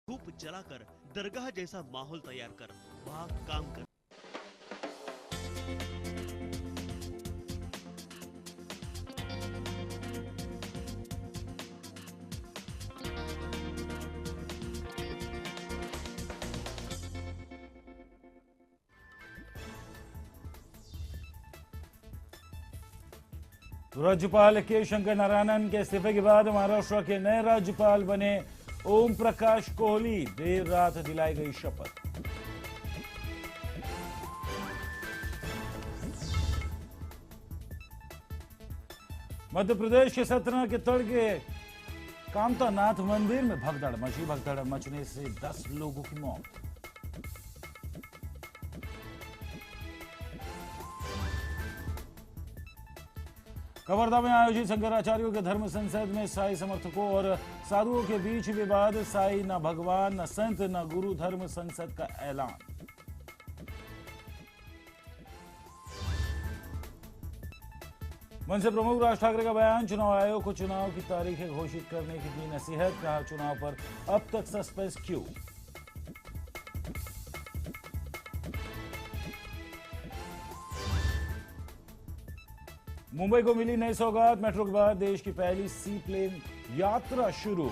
धूप जलाकर दरगाह जैसा माहौल तैयार कर वहाँ काम कर। राज्यपाल के शंकर नारायणन के इस्तीफे के बाद महाराष्ट्र के नए राज्यपाल बने ओम प्रकाश कोहली। देर रात दिलाई गई शपथ। मध्य प्रदेश के सतना के तट के कामता नाथ मंदिर में भगदड़ मची। भगदड़ मचने से 10 लोगों की मौत। कवर्धा में आयोजित शंकराचार्यों के धर्म संसद में साई समर्थकों और साधुओं के बीच विवाद। साई न भगवान न संत न गुरु, धर्म संसद का ऐलान। मनसे प्रमुख राज ठाकरे का बयान। चुनाव आयोग को चुनाव की तारीखें घोषित करने की दी नसीहत। कहा चुनाव पर अब तक सस्पेंस क्यों। मुंबई को मिली नई सौगात। मेट्रो के बाद देश की पहली सी प्लेन यात्रा शुरू।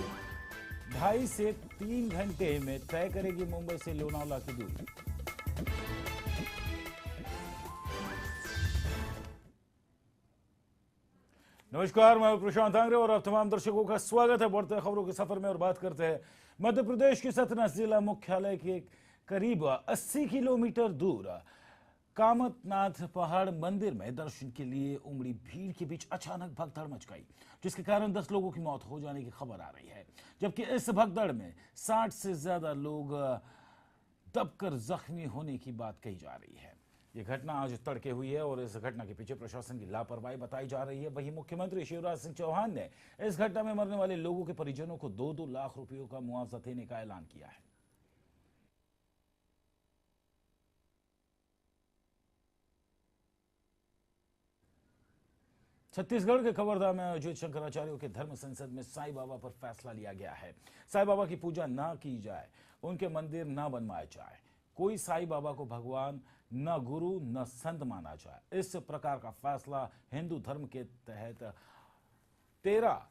2.5 से 3 घंटे में तय करेगी मुंबई से लोनावला की दूरी। नमस्कार, मैं प्रशांत आंग्रे और आप तमाम दर्शकों का स्वागत है। बढ़ते खबरों के सफर में और बात करते हैं मध्य प्रदेश के सतना जिला मुख्यालय के करीब 80 किलोमीटर दूर कामतनाथ पहाड़ मंदिर में दर्शन के लिए उमड़ी भीड़ के बीच अचानक भगदड़ मच गई, जिसके कारण 10 लोगों की मौत हो जाने की खबर आ रही है। जबकि इस भगदड़ में 60 से ज्यादा लोग दबकर जख्मी होने की बात कही जा रही है। ये घटना आज तड़के हुई है और इस घटना के पीछे प्रशासन की लापरवाही बताई जा रही है। वहीं मुख्यमंत्री शिवराज सिंह चौहान ने इस घटना में मरने वाले लोगों के परिजनों को 2-2 लाख रुपयों का मुआवजा देने का ऐलान किया है। छत्तीसगढ़ के कवर्धा में आयोजित शंकराचार्यों के धर्म संसद में साईं बाबा पर फैसला लिया गया है। साईं बाबा की पूजा ना की जाए, उनके मंदिर ना बनवाए जाए, कोई साईं बाबा को भगवान न गुरु न संत माना जाए। इस प्रकार का फैसला हिंदू धर्म के तहत 13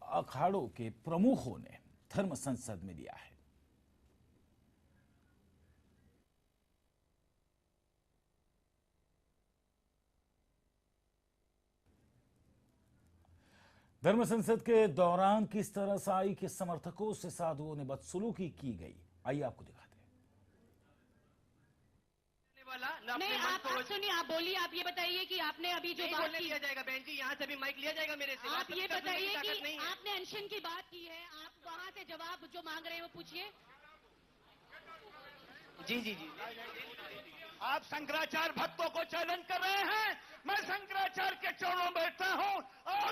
अखाड़ों के प्रमुखों ने धर्म संसद में लिया है। धर्म संसद के दौरान किस तरह साई के समर्थकों से साधुओं ने बदसलूकी की गई, आइए आपको दिखाते हैं। नहीं, आप सुनिए, आप बोलिए। आप ये बताइए कि आपने अभी जो बात की, लिया जाएगा बहन जी, यहाँ से भी माइक लिया जाएगा मेरे से। आप ये बताइए कि आपने अनशन की बात की है, आप वहाँ से जवाब जो मांग रहे हैं वो पूछिए। जी जी जी, आप शंकराचार्य भक्तों को चैलेंज कर रहे हैं। मैं शंकराचार्य के चरणों में बैठा हूँ और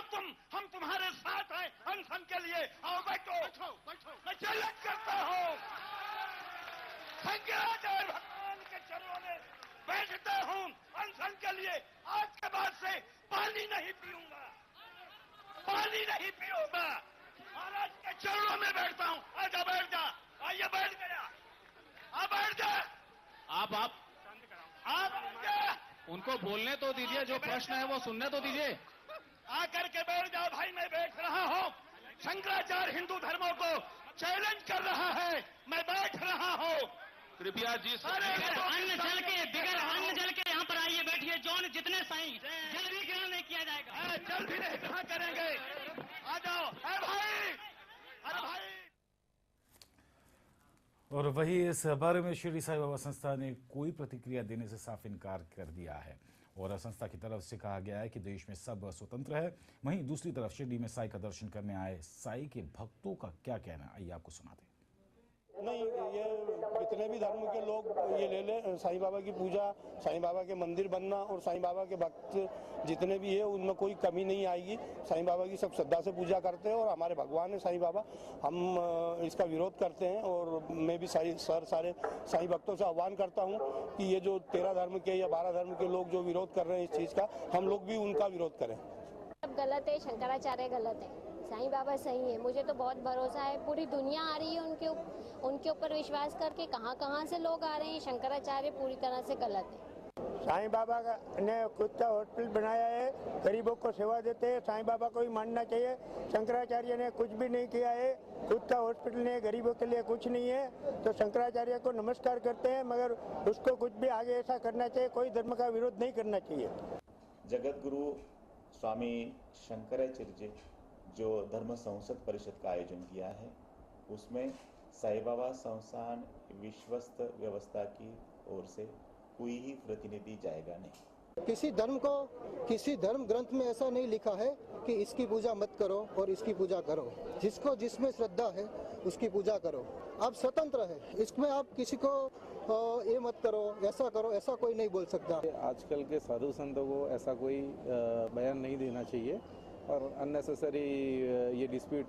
हम तुम्हारे साथ हैं अनशन के लिए। आओ बैठो, मैं चैलेंज करता हूँ। शंकराचार्य भगवान के चरणों में बैठता हूँ अनशन के लिए। आज के बाद से पानी नहीं पीऊंगा, पानी नहीं पीऊंगा। महाराज के चरणों में बैठता हूँ। आजा बैठ जा। आइए बैठ गया, आप बैठ जा। आप बैठ जा। उनको बोलने तो दीजिए, जो प्रश्न है वो सुनने तो दीजिए। आकर के बैठ जाओ भाई, मैं बैठ रहा हूँ। शंकराचार्य हिंदू धर्मों को चैलेंज कर रहा है, मैं बैठ रहा हूँ। कृपया जी, अन्न जल के बिगड़ अन्न जल के यहाँ पर आइए, बैठिए। जौन जितने साईं जल भी ग्रहण नहीं किया जाएगा। जल भी नहीं ग्रहण करेंगे। आ जाओ। अरे भाई। और वही इस बारे में शिरडी साईं बाबा संस्था ने कोई प्रतिक्रिया देने से साफ इनकार कर दिया है और संस्था की तरफ से कहा गया है कि देश में सब स्वतंत्र है। वहीं दूसरी तरफ शिरडी में साईं का दर्शन करने आए साईं के भक्तों का क्या कहना है, आइए आपको सुनाते हैं। नहीं, ये जितने भी धर्म के लोग ये ले ले, साईं बाबा की पूजा, साईं बाबा के मंदिर बनना और साईं बाबा के भक्त जितने भी है उनमें कोई कमी नहीं आएगी। साईं बाबा की सब श्रद्धा से पूजा करते हैं और हमारे भगवान है साईं बाबा। हम इसका विरोध करते हैं और मैं भी सारे साईं भक्तों से आह्वान करता हूँ कि ये जो 13 धर्म के या 12 धर्म के लोग जो विरोध कर रहे हैं इस चीज़ का, हम लोग भी उनका विरोध करें। सब गलत है, शंकराचार्य गलत है। साईं बाबा सही है, मुझे तो बहुत भरोसा है। पूरी दुनिया आ रही है उनके ऊपर विश्वास करके। कहाँ कहाँ से लोग आ रहे हैं। शंकराचार्य पूरी तरह से गलत है। साईं बाबा ने खुद का हॉस्पिटल बनाया है, गरीबों को सेवा देते हैं। साईं बाबा को ही मानना चाहिए। शंकराचार्य ने कुछ भी नहीं किया है, खुद का हॉस्पिटल ने गरीबों के लिए कुछ नहीं है। तो शंकराचार्य को नमस्कार करते हैं, मगर उसको कुछ भी आगे ऐसा करना चाहिए, कोई धर्म का विरोध नहीं करना चाहिए। जगत गुरु स्वामी शंकराचार्य जी जो धर्म संसद परिषद का आयोजन किया है, उसमें साईं बाबा संस्थान विश्वस्त व्यवस्था की ओर से कोई ही प्रतिनिधि जाएगा नहीं। किसी धर्म को, किसी धर्म ग्रंथ में ऐसा नहीं लिखा है कि इसकी पूजा मत करो और इसकी पूजा करो। जिसको जिसमें श्रद्धा है उसकी पूजा करो। आप स्वतंत्र है, इसमें आप किसी को ये मत करो, ऐसा करो, ऐसा कोई नहीं बोल सकता। आजकल के साधु संतों को ऐसा कोई बयान नहीं देना चाहिए और अननेसेसरी ये डिस्प्यूट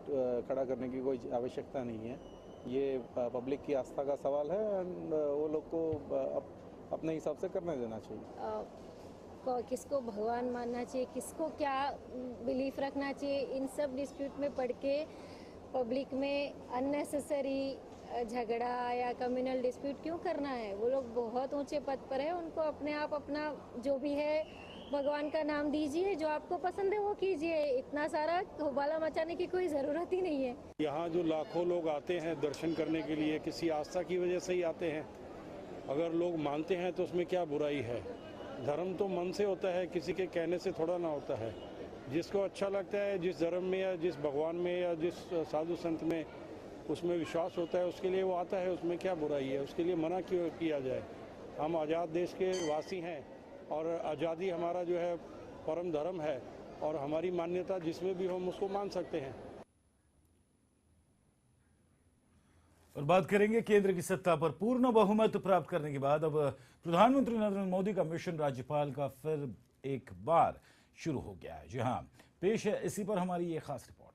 खड़ा करने की कोई आवश्यकता नहीं है। ये पब्लिक की आस्था का सवाल है एंड वो लोग को अपने हिसाब से करने देना चाहिए। किसको भगवान मानना चाहिए, किसको क्या बिलीफ रखना चाहिए, इन सब डिस्प्यूट में पड़ के पब्लिक में अननेसेसरी झगड़ा या कम्युनल डिस्प्यूट क्यों करना है। वो लोग बहुत ऊंचे पद पर है, उनको अपने आप अपना जो भी है भगवान का नाम दीजिए, जो आपको पसंद है वो कीजिए। इतना सारा होबाला मचाने की कोई ज़रूरत ही नहीं है। यहाँ जो लाखों लोग आते हैं दर्शन करने के लिए, किसी आस्था की वजह से ही आते हैं। अगर लोग मानते हैं तो उसमें क्या बुराई है। धर्म तो मन से होता है, किसी के कहने से थोड़ा ना होता है। जिसको अच्छा लगता है, जिस धर्म में या जिस भगवान में या जिस साधु संत में उसमें विश्वास होता है, उसके लिए वो आता है। उसमें क्या बुराई है, उसके लिए मना क्यों किया जाए। हम आज़ाद देश के वासी हैं और आज़ादी हमारा जो है परम धर्म है और हमारी मान्यता जिसमें भी हम उसको मान सकते हैं। और बात करेंगे केंद्र की सत्ता पर पूर्ण बहुमत प्राप्त करने के बाद अब प्रधानमंत्री नरेंद्र मोदी का मिशन राज्यपाल का फिर एक बार शुरू हो गया है। जी हां, पेश है इसी पर हमारी ये खास रिपोर्ट।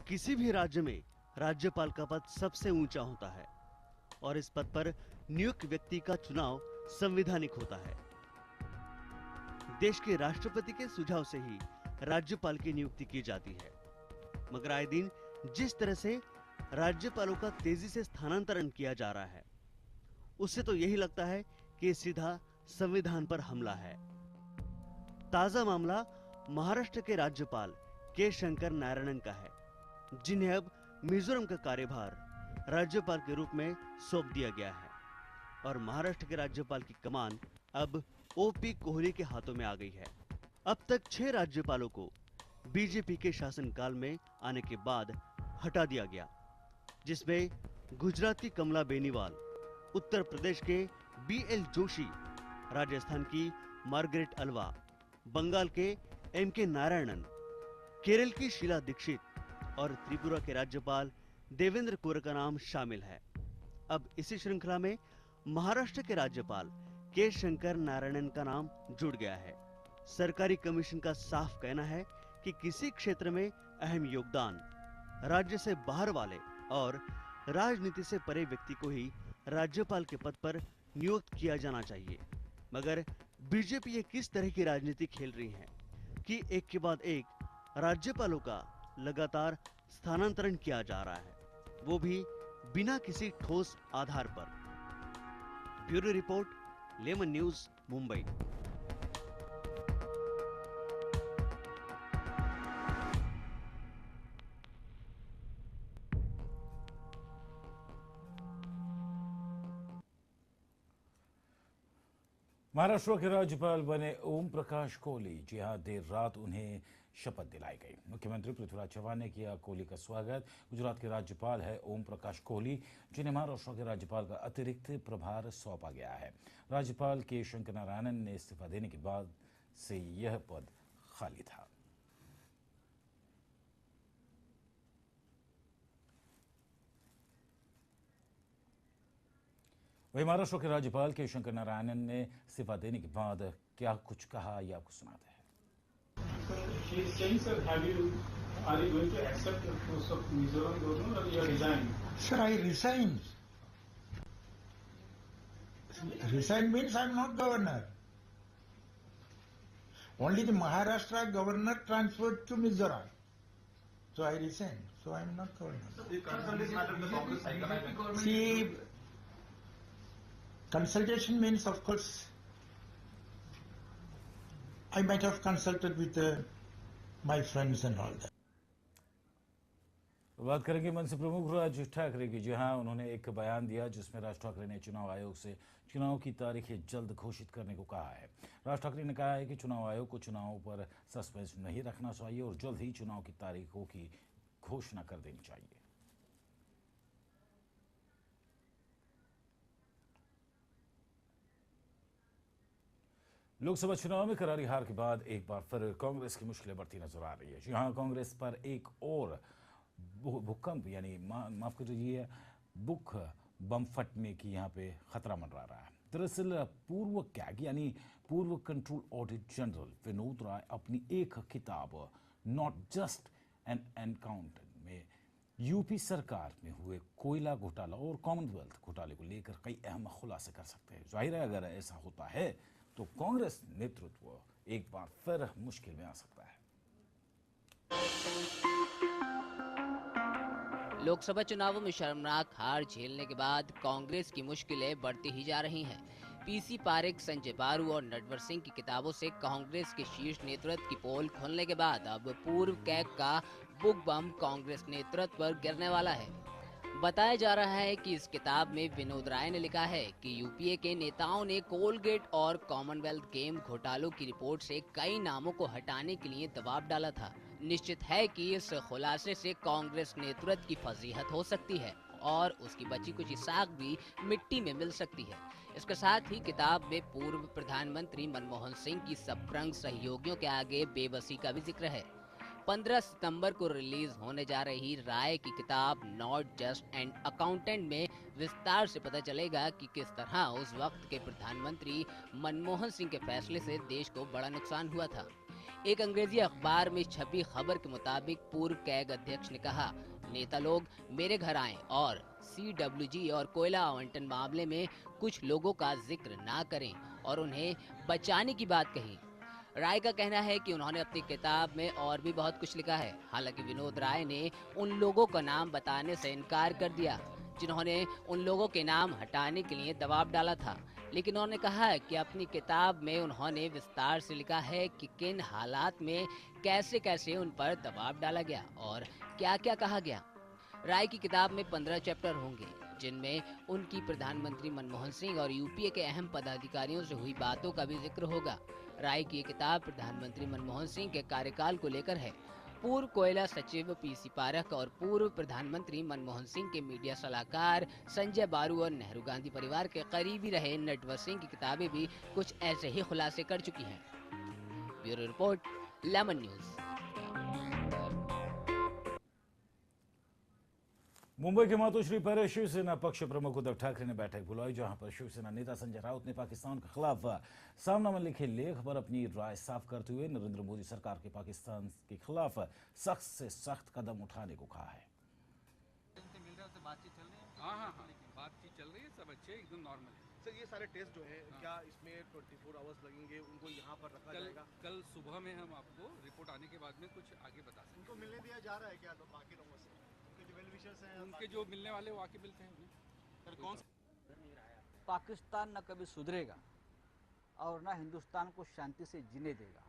किसी भी राज्य में राज्यपाल का पद सबसे ऊंचा होता है और इस पद पर नियुक्त व्यक्ति का चुनाव संवैधानिक होता है। देश के राष्ट्रपति के सुझाव से ही राज्यपाल की नियुक्ति की जाती है। मगर आए दिन जिस तरह से राज्यपालों का तेजी से स्थानांतरण किया जा रहा है, उससे तो यही लगता है कि ये सीधा संविधान पर हमला है। ताजा मामला महाराष्ट्र के राज्यपाल के शंकर नारायणन का है, जिन्हें अब मिजोरम का कार्यभार राज्यपाल के रूप में सौंप दिया गया है और महाराष्ट्र के राज्यपाल की कमान अब ओपी कोहली के हाथों में आ गई है। अब तक 6 राज्यपालों को बीजेपी के शासनकाल में आने के बाद हटा दिया गया, जिसमें गुजरात की कमला बेनीवाल, उत्तर प्रदेश के बीएल जोशी, राजस्थान की मार्गरेट अल्वा, बंगाल के एमके नारायणन, केरल की शीला दीक्षित और त्रिपुरा के राज्यपाल देवेंद्र कुर का नाम शामिल है। अब इसी श्रृंखला में महाराष्ट्र के राज्यपाल के शंकर नारायणन का नाम जुड़ गया है। सरकारी कमीशन का साफ कहना है कि किसी क्षेत्र में अहम योगदान राज्य से बाहर वाले और राजनीति से परे व्यक्ति को ही राज्यपाल के पद पर नियुक्त किया जाना चाहिए। मगर बीजेपी ये किस तरह की राजनीति खेल रही है कि एक के बाद एक राज्यपालों का लगातार स्थानांतरण किया जा रहा है, वो भी बिना किसी ठोस आधार पर। Bureau report, lemon news, Mumbai. Maharashtra के राज्यपाल बने ओम प्रकाश कोहली। जी हां, देर रात उन्हें शपथ दिलाई गई। मुख्यमंत्री पृथ्वीराज चव्हाण ने किया कोहली का स्वागत। गुजरात के राज्यपाल है ओम प्रकाश कोहली, जिन्हें महाराष्ट्र के राज्यपाल का अतिरिक्त प्रभार सौंपा गया है। राज्यपाल के शंकर नारायणन ने इस्तीफा देने के बाद से यह पद खाली था। वही महाराष्ट्र के राज्यपाल के शंकर नारायणन ने इस्तीफा देने के बाद क्या कुछ कहा, ये आपको सुनाते हैं। She is saying, sir, are you going to accept the post of Mizoram governor or you are resigning? Sir, I resign. Resign means I am not governor. Only the Maharashtra governor transferred to Mizoram. So I resign. So I am not governor. See, consultation means, of course, I might have consulted with my friends and all that. बात करेंगे मनसे प्रमुख राज ठाकरे की, जहां उन्होंने एक बयान दिया जिसमें राज ठाकरे ने चुनाव आयोग से चुनाव की तारीखें जल्द घोषित करने को कहा है। राज ठाकरे ने कहा है कि चुनाव आयोग को चुनाव पर सस्पेंस नहीं रखना चाहिए और जल्द ही चुनाव की तारीखों की घोषणा कर देनी चाहिए। लोकसभा चुनाव में करारी हार के बाद एक बार फिर कांग्रेस की मुश्किलें बढ़ती नजर आ रही है। यहां कांग्रेस पर एक और भूकंप यानी माफ कीजिए बुक बम फटने की यहां पे खतरा मंडरा रहा है। दरअसल पूर्व कैग यानी पूर्व control audit general Vinod Rai अपनी एक किताब नॉट जस्ट एन एनकाउंटर में यूपी सरकार में हुए कोयला घोटाला और कॉमनवेल्थ घोटाले को लेकर कई अहम खुलासे कर सकते हैं। जाहिर है अगर ऐसा होता है तो कांग्रेस नेतृत्व एक बार फिर मुश्किल में आ सकता है। लोकसभा चुनावों में शर्मनाक हार झेलने के बाद कांग्रेस की मुश्किलें बढ़ती ही जा रही हैं। पीसी पारेख, संजय बारू और नटवर सिंह की किताबों से कांग्रेस के शीर्ष नेतृत्व की पोल खुलने के बाद अब पूर्व कैग का बुक बम कांग्रेस नेतृत्व पर गिरने वाला है। बताया जा रहा है कि इस किताब में विनोद राय ने लिखा है कि यूपीए के नेताओं ने कोलगेट और कॉमनवेल्थ गेम घोटालों की रिपोर्ट से कई नामों को हटाने के लिए दबाव डाला था। निश्चित है कि इस खुलासे से कांग्रेस नेतृत्व की फजीहत हो सकती है और उसकी बची कुछ साख भी मिट्टी में मिल सकती है। इसके साथ ही किताब में पूर्व प्रधानमंत्री मनमोहन सिंह की सबरंग सहयोगियों के आगे बेबसी का भी जिक्र है। 15 सितंबर को रिलीज होने जा रही राय की किताब नॉट जस्ट एन अकाउंटेंट में विस्तार से पता चलेगा कि किस तरह उस वक्त के प्रधानमंत्री मनमोहन सिंह के फैसले से देश को बड़ा नुकसान हुआ था। एक अंग्रेजी अखबार में छपी खबर के मुताबिक पूर्व कैग अध्यक्ष ने कहा, नेता लोग मेरे घर आए और CWG और कोयला आवंटन मामले में कुछ लोगों का जिक्र ना करें और उन्हें बचाने की बात कही। राय का कहना है कि उन्होंने अपनी किताब में और भी बहुत कुछ लिखा है। हालांकि विनोद राय ने उन लोगों का नाम बताने से इनकार कर दिया जिन्होंने उन लोगों के नाम हटाने के लिए दबाव डाला था, लेकिन उन्होंने कहा है कि अपनी किताब में उन्होंने विस्तार से लिखा है कि किन हालात में कैसे कैसे उन पर दबाव डाला गया और क्या क्या कहा गया। राय की किताब में 15 चैप्टर होंगे जिनमें उनकी प्रधानमंत्री मनमोहन सिंह और यूपीए के अहम पदाधिकारियों से हुई बातों का भी जिक्र होगा। राय की ये किताब प्रधानमंत्री मनमोहन सिंह के कार्यकाल को लेकर है। पूर्व कोयला सचिव पीसी पारेख और पूर्व प्रधानमंत्री मनमोहन सिंह के मीडिया सलाहकार संजय बारू और नेहरू गांधी परिवार के करीबी रहे नटवर सिंह की किताबें भी कुछ ऐसे ही खुलासे कर चुकी हैं। Bureau report, lemon news. Mumbai के मातोश्री पर शिवसेना पक्ष प्रमुख उद्धव ठाकरे ने बैठक बुलाई, जहां पर शिवसेना नेता संजय राउत ने पाकिस्तान के खिलाफ सामना में लिखे लेख पर अपनी राय साफ करते हुए नरेंद्र मोदी सरकार के पाकिस्तान के खिलाफ सख्त से सख्त कदम उठाने को कहा है। हाँ, बातचीत चल रही है, सब अच्छे, एकदम नॉर्मल है। सर, ये सारे टेस्ट जो है क्या इसमें 24 आवर्स लगेंगे, उनको यहाँ पर रखा जाएगा? कल सुबह में हम आपको रिपोर्ट आने के बाद में कुछ आगे बता सकते हैं। उनको मिलने दिया जा रहा है क्या बाकी लोगों से? उनके जो मिलने वाले वो आके मिलते हैं। सर, कौन पाकिस्तान न कभी सुधरेगा और न हिंदुस्तान को शांति से जीने देगा।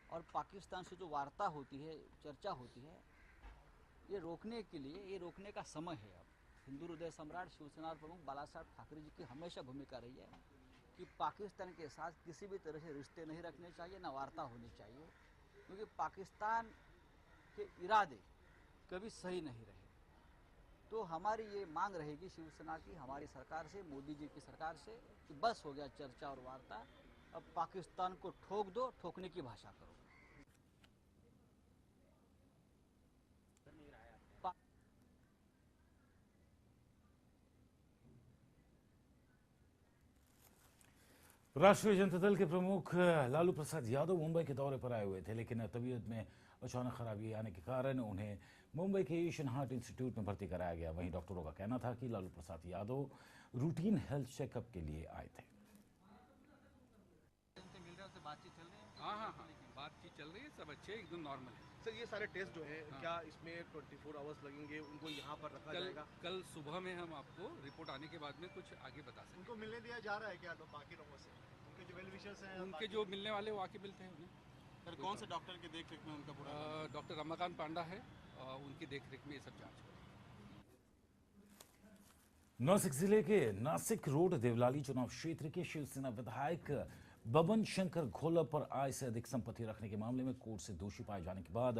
और पाकिस्तान से जो वार्ता होती है, चर्चा होती है, ये रोकने के लिए, ये रोकने का समय है। अब हिंदू हृदय सम्राट शिवसेना प्रमुख बाला साहब ठाकरे जी की हमेशा भूमिका रही है कि पाकिस्तान के साथ किसी भी तरह से रिश्ते नहीं रखने चाहिए, न वार्ता होनी चाहिए, क्योंकि पाकिस्तान के इरादे कभी सही नहीं रहे। तो हमारी ये मांग रहेगी शिवसेना की, हमारी सरकार से, मोदी जी की सरकार से, कि बस हो गया चर्चा और वार्ता, अब पाकिस्तान को ठोक दो, ठोकने की भाषा करो। राष्ट्रीय जनता दल के प्रमुख लालू प्रसाद यादव मुंबई के दौरे पर आए हुए थे, लेकिन तबीयत में अचानक खराबी आने के कारण उन्हें मुंबई के एशियन हार्ट इंस्टीट्यूट में भर्ती कराया गया। वहीं डॉक्टरों का कहना था कि Lalu Prasad Yadav routine health checkup के लिए आए थे। हाँ, बातचीत चल रही है, सब अच्छे एकदम नॉर्मल है। सर ये सारे टेस्ट जो है क्या इसमें 24 आवर्स लगेंगे, उनको यहाँ पर रखा जाएगा? कल सुबह में हम आपको रिपोर्ट आने के बाद में कुछ आगे बता सकते हैं। उनको मिलने दिया जा रहा है क्या बाकी लोगों से? उनके जो वेल विशर्स हैं, उनके जो मिलने वाले वो आके मिलते हैं उन्हें। सर कौन से डॉक्टर की देख रेख में उनका पूरा? डॉक्टर रमाकांत पांडा है, उनकी देख रेख में ये सब जाँच। नासिक जिले के नासिक रोड देवलाली चुनाव क्षेत्र के शिवसेना विधायक बबन शंकर घोलप पर आय से अधिक संपत्ति रखने के मामले में कोर्ट से दोषी पाए जाने के बाद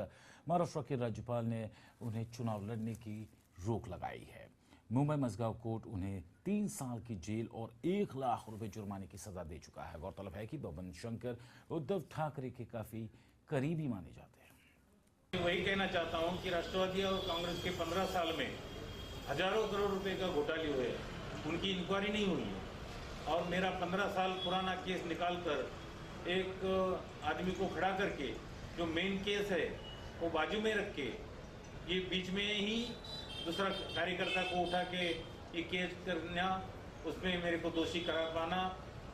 महाराष्ट्र के राज्यपाल ने उन्हें चुनाव लड़ने की रोक लगाई है। मुंबई मजगांव कोर्ट उन्हें 3 साल की जेल और 1 लाख रुपए जुर्माने की सजा दे चुका है। गौरतलब है कि बबन शंकर उद्धव ठाकरे के काफी करीबी माने जाते हैं। वही कहना चाहता हूं कि राष्ट्रवादी और कांग्रेस के 15 साल में हजारों करोड़ रुपए का घोटाले हुए, उनकी इंक्वायरी नहीं हुई है और मेरा 15 साल पुराना केस निकालकर एक आदमी को खड़ा करके जो मेन केस है वो बाजू में रख के ये बीच में ही दूसरा कार्यकर्ता को उठा के ये केस करना, उसमें मेरे को दोषी करा पाना,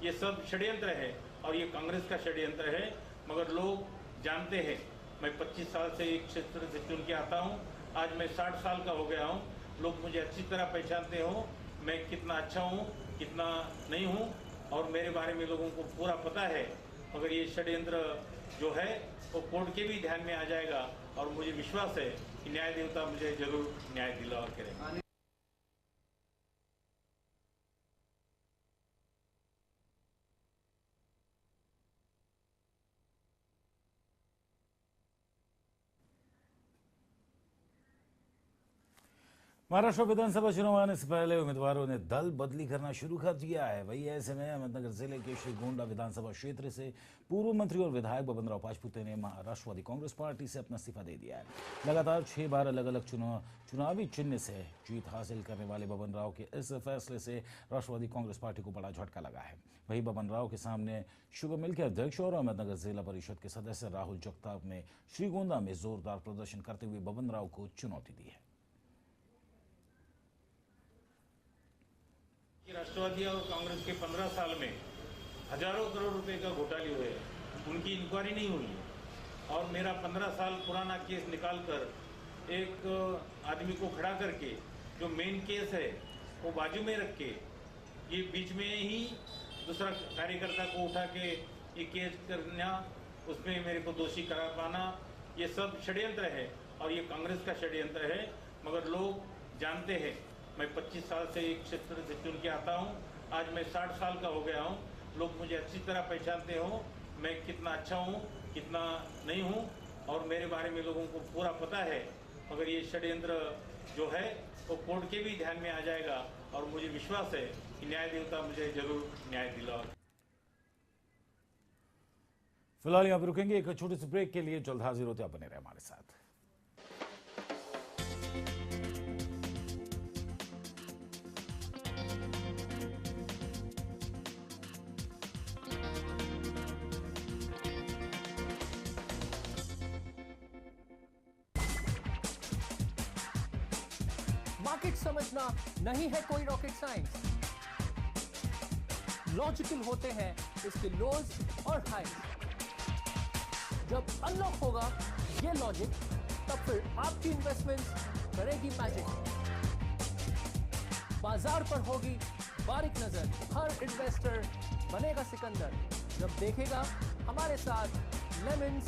ये सब षड्यंत्र है और ये कांग्रेस का षड्यंत्र है। मगर लोग जानते हैं मैं 25 साल से एक क्षेत्र से चुन के आता हूँ, आज मैं 60 साल का हो गया हूँ। लोग मुझे अच्छी तरह पहचानते हो, मैं कितना अच्छा हूँ कितना नहीं हूँ और मेरे बारे में लोगों को पूरा पता है। मगर ये षड्यंत्र जो है वो कोर्ट के भी ध्यान में आ जाएगा और मुझे विश्वास है कि न्याय देवता मुझे जरूर न्याय दिला करेंगे। महाराष्ट्र विधानसभा चुनाव आने से पहले उम्मीदवारों ने दल बदली करना शुरू कर दिया है। वही ऐसे में अहमदनगर जिले के श्रीगोंडा विधानसभा क्षेत्र से पूर्व मंत्री और विधायक बबनराव पाचपुते ने राष्ट्रवादी कांग्रेस पार्टी से अपना इस्तीफा दे दिया है। लगातार 6 बार अलग अलग चुनावी चिन्ह से जीत हासिल करने वाले बबनराव के इस फैसले से राष्ट्रवादी कांग्रेस पार्टी को बड़ा झटका लगा है। वही बबनराव के सामने शुगर मिल के अध्यक्ष और अहमदनगर जिला परिषद के सदस्य राहुल जगताप ने श्रीगोंदा में जोरदार प्रदर्शन करते हुए बबनराव को चुनौती दी है। राष्ट्रवादी और कांग्रेस के 15 साल में हजारों करोड़ रुपए का घोटाले हुए, उनकी इंक्वायरी नहीं हुई है और मेरा 15 साल पुराना केस निकालकर एक आदमी को खड़ा करके जो मेन केस है वो बाजू में रख के ये बीच में ही दूसरा कार्यकर्ता को उठा के ये केस करना, उसमें मेरे को दोषी करा पाना, ये सब षड्यंत्र है और ये कांग्रेस का षड्यंत्र है। मगर लोग जानते हैं मैं 25 साल से एक क्षेत्र से चुन के आता हूँ, आज मैं 60 साल का हो गया हूँ। लोग मुझे अच्छी तरह पहचानते हो, मैं कितना अच्छा हूँ कितना नहीं हूँ और मेरे बारे में लोगों को पूरा पता है। मगर ये षड्यंत्र जो है वो कोर्ट के भी ध्यान में आ जाएगा और मुझे विश्वास है कि न्याय देवता मुझे जरूर न्याय दिला। फिलहाल यहाँ पर रुकेंगे एक छोटे से ब्रेक के लिए। जल्द हाजिर होते, आप बने रहे हमारे साथ। मार्केट समझना नहीं है कोई रॉकेट साइंस। लॉजिकल होते हैं इसके लोज और हाइज। जब अनलॉक होगा ये लॉजिक, तब फिर आपकी इन्वेस्टमेंट करेगी मैजिक। बाजार पर होगी बारीक नजर, हर इन्वेस्टर बनेगा सिकंदर जब देखेगा हमारे साथ lemons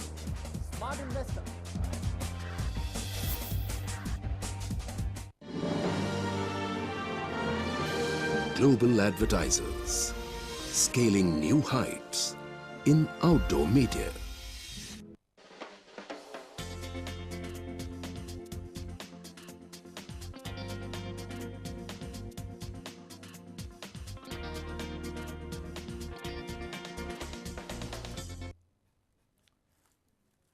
smart investor. Global advertisers, scaling new heights in outdoor media.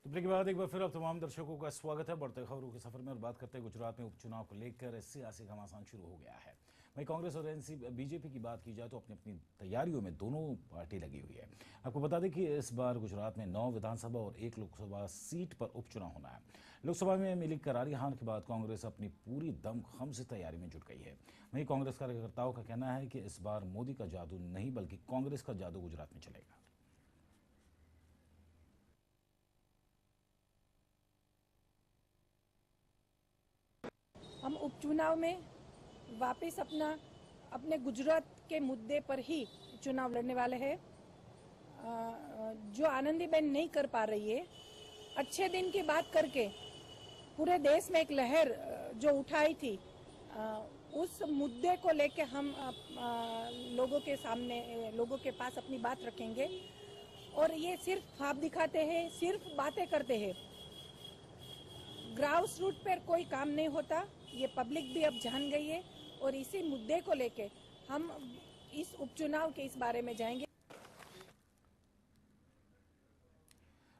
Break के बाद एक बार फिर आप तमाम दर्शकों का स्वागत है। बढ़ते खबरों के सफर में और बात करते हैं गुजरात में उपचुनाव को लेकर सियासी घमासान शुरू हो गया है। वहीं कांग्रेस और बीजेपी की बात की जाए तो अपनी अपनी तैयारियों में दोनों पार्टी लगी हुई है। आपको बता दें कि इस बार गुजरात में 9 विधानसभा और 1 लोकसभा सीट पर उपचुनाव होना है। लोकसभा में मिली करारी हार के बाद कांग्रेस अपनी पूरी दमखम से तैयारी में जुट गई है। वहीं कांग्रेस कार्यकर्ताओं का कहना है कि इस बार मोदी का जादू नहीं बल्कि कांग्रेस का जादू गुजरात में चलेगा। हम उपचुनाव में वापस अपने गुजरात के मुद्दे पर ही चुनाव लड़ने वाले हैं। जो आनंदीबेन नहीं कर पा रही है, अच्छे दिन की बात करके पूरे देश में एक लहर जो उठाई थी, उस मुद्दे को लेके हम लोगों के पास अपनी बात रखेंगे। और ये सिर्फ ख्वाब दिखाते हैं, सिर्फ बातें करते हैं, ग्राउंड रूट पर कोई काम नहीं होता। ये पब्लिक भी अब जान गई है और इसी मुद्दे को लेके हम इस उपचुनाव के इस बारे में जाएंगे।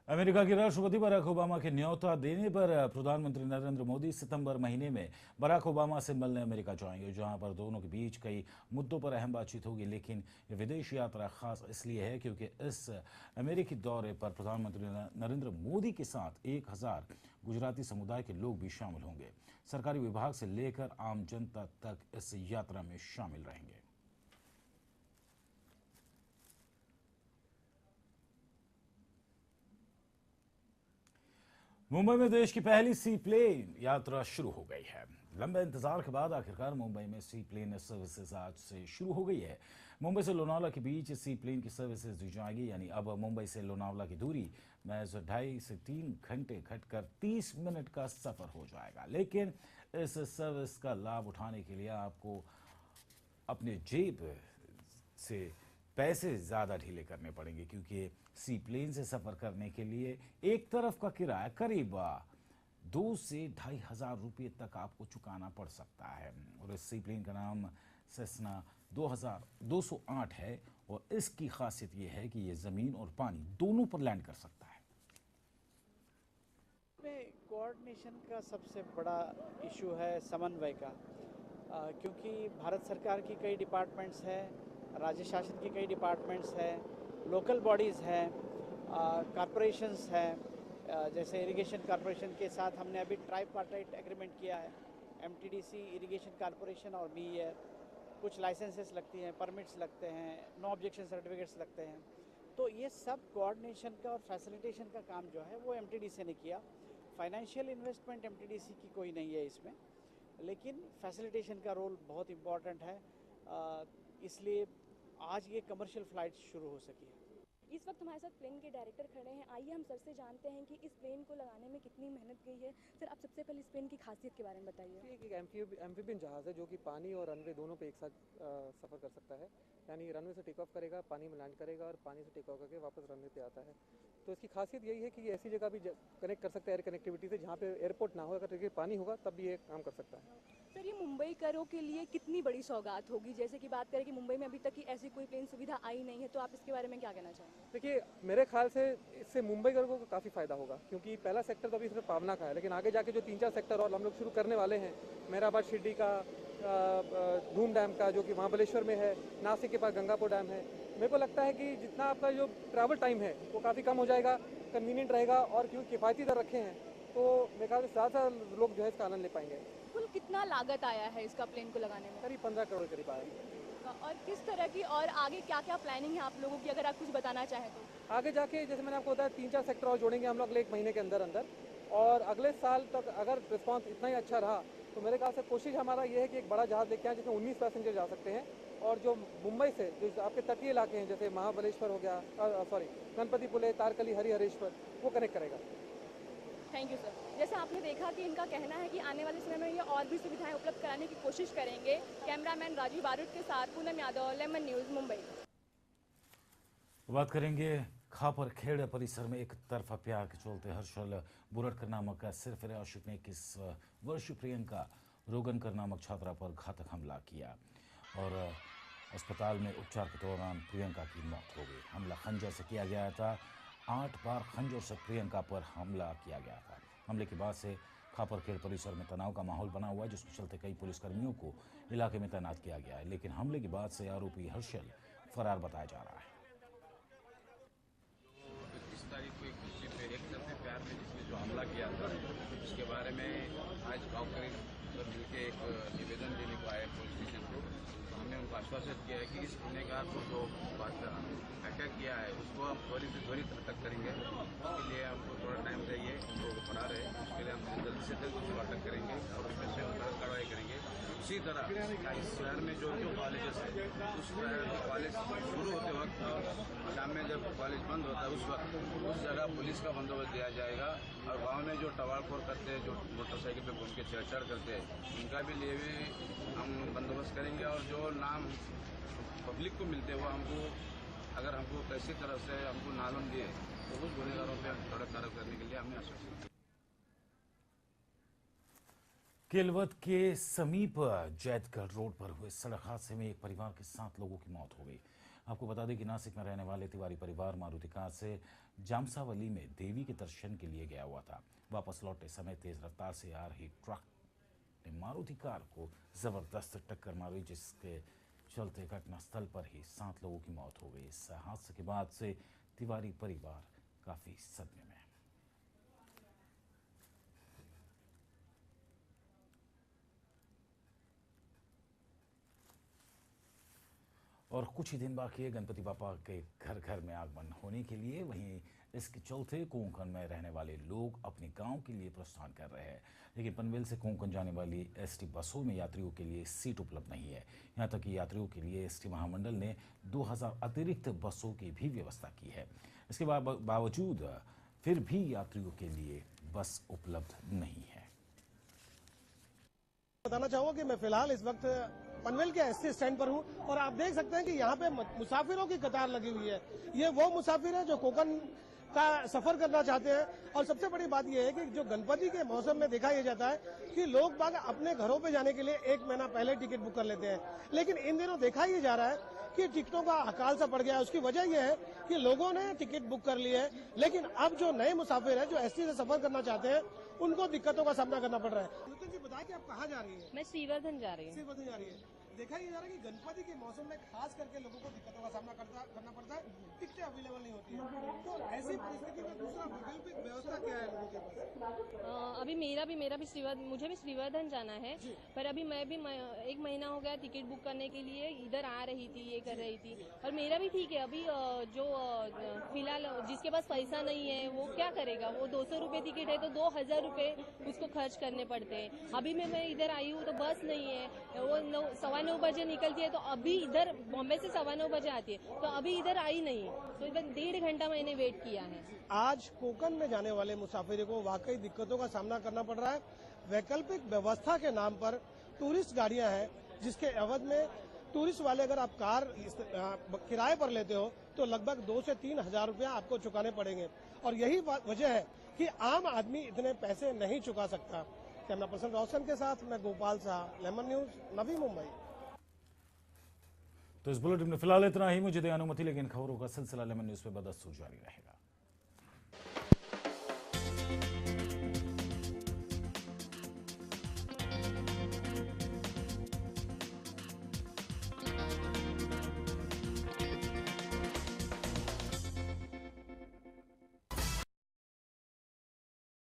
अमेरिका के राष्ट्रपति बराक ओबामा के न्योता देने पर प्रधानमंत्री नरेंद्र मोदी सितंबर महीने में बराक ओबामा से मिलने अमेरिका जाएंगे, जहां पर दोनों के बीच कई मुद्दों पर अहम बातचीत होगी। लेकिन ये विदेश यात्रा खास इसलिए है क्योंकि इस अमेरिकी दौरे पर प्रधानमंत्री नरेंद्र मोदी के साथ 1000 गुजराती समुदाय के लोग भी शामिल होंगे। सरकारी विभाग से लेकर आम जनता तक इस यात्रा में शामिल रहेंगे। मुंबई में देश की पहली सी प्लेन यात्रा शुरू हो गई है। लंबे इंतजार के बाद आखिरकार मुंबई में सी प्लेन सर्विसेज आज से शुरू हो गई है। मुंबई से लोनावला के बीच सी प्लेन की सर्विसेज दी जाएगी, यानी अब मुंबई से लोनावला की दूरी महज 2.5 से 3 घंटे घटकर 30 मिनट का सफर हो जाएगा। लेकिन इस सर्विस का लाभ उठाने के लिए आपको अपने जेब से पैसे ज़्यादा ढीले करने पड़ेंगे, क्योंकि सी प्लेन से सफ़र करने के लिए एक तरफ का किराया करीब 2 से 2,500 रुपये तक आपको चुकाना पड़ सकता है। और इस सी प्लेन का नाम सेस्ना 208 है और इसकी खासियत ये है कि ये ज़मीन और पानी दोनों पर लैंड कर सकता है। कोऑर्डिनेशन का सबसे बड़ा इशू है समन्वय का, क्योंकि भारत सरकार की कई डिपार्टमेंट्स हैं, राज्य शासन की कई डिपार्टमेंट्स हैं, लोकल बॉडीज़ हैं, कॉरपोरेशंस हैं। जैसे इरिगेशन कॉरपोरेशन के साथ हमने अभी ट्राइपार्टाइट एग्रीमेंट किया है, एमटीडीसी, इरिगेशन कॉरपोरेशन और बीईआर। कुछ लाइसेंसेस लगती हैं, परमिट्स लगते हैं, नो ऑब्जेक्शन सर्टिफिकेट्स लगते हैं। तो ये सब कोऑर्डिनेशन का और फैसिलिटेशन का काम जो है वो एमटीडीसी ने किया। फाइनेंशियल इन्वेस्टमेंट एमटीडीसी की कोई नहीं है इसमें, लेकिन फैसिलिटेशन का रोल बहुत इम्पॉर्टेंट है। इसलिए आज ये कमर्शियल फ़्लाइट शुरू हो सकी है। इस वक्त हमारे साथ प्लेन के डायरेक्टर खड़े हैं। आइए हम सर से जानते हैं कि इस प्लेन को लगाने में कितनी मेहनत गई है। सर, आप सबसे पहले इस प्लेन की खासियत के बारे में बताइए। एक एम्फीबियन जहाज़ है जो कि पानी और रनवे दोनों पे एक साथ सफ़र कर सकता है। यानी रनवे से टेक ऑफ करेगा, पानी में लैंड करेगा और पानी से टेक ऑफ करके वापस रनवे पे आता है। तो इसकी खासियत यही है कि ये ऐसी जगह भी कनेक्ट कर सकता है एयर कनेक्टिविटी से, जहाँ पे एयरपोर्ट ना हो, अगर पानी होगा तब भी ये काम कर सकता है। सर, ये मुंबईकरों के लिए कितनी बड़ी सौगात होगी? जैसे कि बात करें कि मुंबई में अभी तक की ऐसी कोई प्लेन सुविधा आई नहीं है, तो आप इसके बारे में क्या कहना चाहेंगे? देखिए, मेरे ख्याल से इससे मुंबईकरों को काफ़ी फ़ायदा होगा, क्योंकि पहला सेक्टर तो अभी सिर्फ पावना का है, लेकिन आगे जाके जो 3-4 सेक्टर और हम लोग शुरू करने वाले हैं, मेहराबाद शिरडी का, धूम डैम का जो कि महाबलेश्वर में है, नासिक के पास गंगापुर डैम है, मेरे को लगता है कि जितना आपका जो ट्रैवल टाइम है वो काफ़ी कम हो जाएगा, कन्वीनियंट रहेगा। और क्योंकि किफ़ायती दर रखे हैं तो मेरे ख्याल से ज़्यादा लोग जो है इसका आनंद ले पाएंगे। कुल कितना लागत आया है इसका प्लेन को लगाने में? करीब 15 करोड़ करीब आया। और किस तरह की और आगे क्या क्या प्लानिंग है आप लोगों की, अगर आप कुछ बताना चाहें तो? आगे जाके जैसे मैंने आपको बताया 3-4 सेक्टर और जोड़ेंगे हम लोग अगले 1 महीने के अंदर, और अगले साल तक अगर रिस्पांस इतना ही अच्छा रहा तो मेरे ख्याल से कोशिश हमारा ये है कि एक बड़ा जहाज़ लेके आए जिसमें 19 पैसेंजर जा सकते हैं, और जो मुंबई से जो आपके तटीय इलाके हैं जैसे महाबलेश्वर हो गया, गणपतिपुले, तारकली, हरिहरेश्वर, वो कनेक्ट करेगा। Thank you sir. जैसे आपने देखा कि इनका कहना है कि आने वाले समय में ये और भी सुविधाएं उपलब्ध कराने की कोशिश करेंगे। कैमरामैन राजीव बारूद के साथ पूनम यादव, लेमन न्यूज़, मुंबई। बात करेंगे खापर खेड़ परिसर में एक तरफा प्यार के चलते हर्षल बुरड़कर नामक सिरफिरे आशिक ने 21 वर्षीय प्रियंका रोगनकर नामक छात्रा पर घातक हमला किया और अस्पताल में उपचार के दौरान प्रियंका की मौत हो गई। हमला खंजर से किया गया था। 8 बार खंजर से प्रियंका पर हमला किया गया था। हमले के बाद से खापरखेड़ परिसर में तनाव का माहौल बना हुआ है, जिसके चलते कई पुलिसकर्मियों को इलाके में तैनात किया गया है। लेकिन हमले के बाद से आरोपी हर्षल फरार बताया जा रहा है। 21 तारीख को एक बच्चे पे एक तरफे प्यार में जिसने जो हमला किया था, उसके बारे में आज गाँव करीब सब मिलकर एक निवेदन देने को आए पुलिस स्टेशन को। हमने उनको आश्वासित किया है कि इस गुनहगार को जो अटैक किया है उसको हम त्वरित अटक करेंगे। उसके लिए हमको थोड़ा टाइम चाहिए, हम लोग फरार है, उसके लिए हम जल्द से जल्द उसको अटक करेंगे और उसमें से कार्रवाई करेंगे। इसी तरह इस शहर में जो कॉलेजेस है, उस कॉलेज शुरू होते वक्त शाम में जब कॉलेज बंद होता है उस वक्त उस जगह पुलिस का बंदोबस्त दिया जाएगा। और गाँव में जो टवालखोर करते हैं, जो मोटरसाइकिल पे घूम के छेड़छाड़ करते हैं, उनका भी लिए भी हम बंदोबस्त करेंगे। और जो नाम पब्लिक को मिलते हैं वो हमको, अगर हमको कैसी तरह से हमको नालम दिए तो उस गुनहगारों पे हम थोड़ा कार्य करने के लिए हमने आश्वासन दिया। केलवत के समीप जैतगढ़ रोड पर हुए सड़क हादसे में एक परिवार के 7 लोगों की मौत हो गई। आपको बता दें कि नासिक में रहने वाले तिवारी परिवार मारुति कार से जामसावली में देवी के दर्शन के लिए गया हुआ था। वापस लौटते समय तेज रफ्तार से आ रही ट्रक ने मारुति कार को जबरदस्त टक्कर मारी, जिसके चलते घटनास्थल पर ही 7 लोगों की मौत हो गई। इस हादसे के बाद से तिवारी परिवार काफी सदमे में है। और कुछ ही दिन बाकी है गणपति बापा के घर घर में आगमन होने के लिए। वहीं इसके चलते कोंकण में रहने वाले लोग अपने गांव के लिए प्रस्थान कर रहे हैं, लेकिन पनवेल से कोंकण जाने वाली एसटी बसों में यात्रियों के लिए सीट उपलब्ध नहीं है। यहां तक कि यात्रियों के लिए एसटी महामंडल ने 2000 अतिरिक्त बसों की भी व्यवस्था की है। इसके बावजूद फिर भी यात्रियों के लिए बस उपलब्ध नहीं है। बताना चाहूंगा कि मैं फिलहाल इस वक्त पनवेल के एसटी स्टैंड पर हूं और आप देख सकते हैं कि यहाँ पे मुसाफिरों की कतार लगी हुई है। ये वो मुसाफिर है जो कोंकण का सफर करना चाहते हैं। और सबसे बड़ी बात यह है कि जो गणपति के मौसम में देखा यह जाता है कि लोग बाग अपने घरों पे जाने के लिए 1 महीना पहले टिकट बुक कर लेते हैं, लेकिन इन दिनों देखा यह जा रहा है कि टिकटों का अकाल सा पड़ गया है। उसकी वजह यह है कि लोगों ने टिकट बुक कर ली है, लेकिन अब जो नए मुसाफिर हैं जो एसटी से सफर करना चाहते हैं उनको दिक्कतों का सामना करना पड़ रहा है। नितिन जी बताइए कि आप कहाँ जा रही है? मैं श्रीवर्धन जा रही हूँ। श्रीवर्धन जा रही है। देखा ये जा रहा है कि गणपति के मौसम में खास करके लोगों को दिक्कतों का सामना करना पड़ता है, टिकटें अवेलेबल नहीं होती है। तो ऐसी परिस्थिति में दूसरा वैकल्पिक व्यवस्था क्या है लोगों के पास? अभी मुझे भी श्रीवर्धन जाना है, पर अभी मैं भी 1 महीना हो गया टिकट बुक करने के लिए इधर आ रही थी, ये कर रही थी, और मेरा भी ठीक है। अभी जो फिलहाल जिसके पास पैसा नहीं है वो क्या करेगा? वो 200 रुपये टिकट है तो 2000 रुपये उसको खर्च करने पड़ते हैं। अभी मैं इधर आई हूँ तो बस नहीं है, वो 9:15 बजे निकलती है, तो अभी इधर बॉम्बे से 9:15 बजे आती है, तो अभी इधर आई नहीं, तो इधर 1.5 घंटा मैंने वेट किया है। आज कोंकण में जाने वाले मुसाफिरों को वाकई दिक्कतों का सामना करना पड़ रहा है। वैकल्पिक व्यवस्था के नाम पर टूरिस्ट गाड़ियां हैं, जिसके एवज में टूरिस्ट वाले अगर आप कार किराए पर लेते हो तो लगभग 2 से 3 हजार रुपया आपको चुकाने पड़ेंगे, और यही वजह है कि आम आदमी इतने पैसे नहीं चुका सकता। कैमरा पर्सन रोशन के साथ मैं गोपाल शाह, लेमन न्यूज, नवी मुंबई। तो इस बुलेटिन में फिलहाल इतना ही। मुझे दे अनुमति, लेकिन खबरों का सिलसिला लेमन न्यूज पे बदस्तूर जारी रहेगा।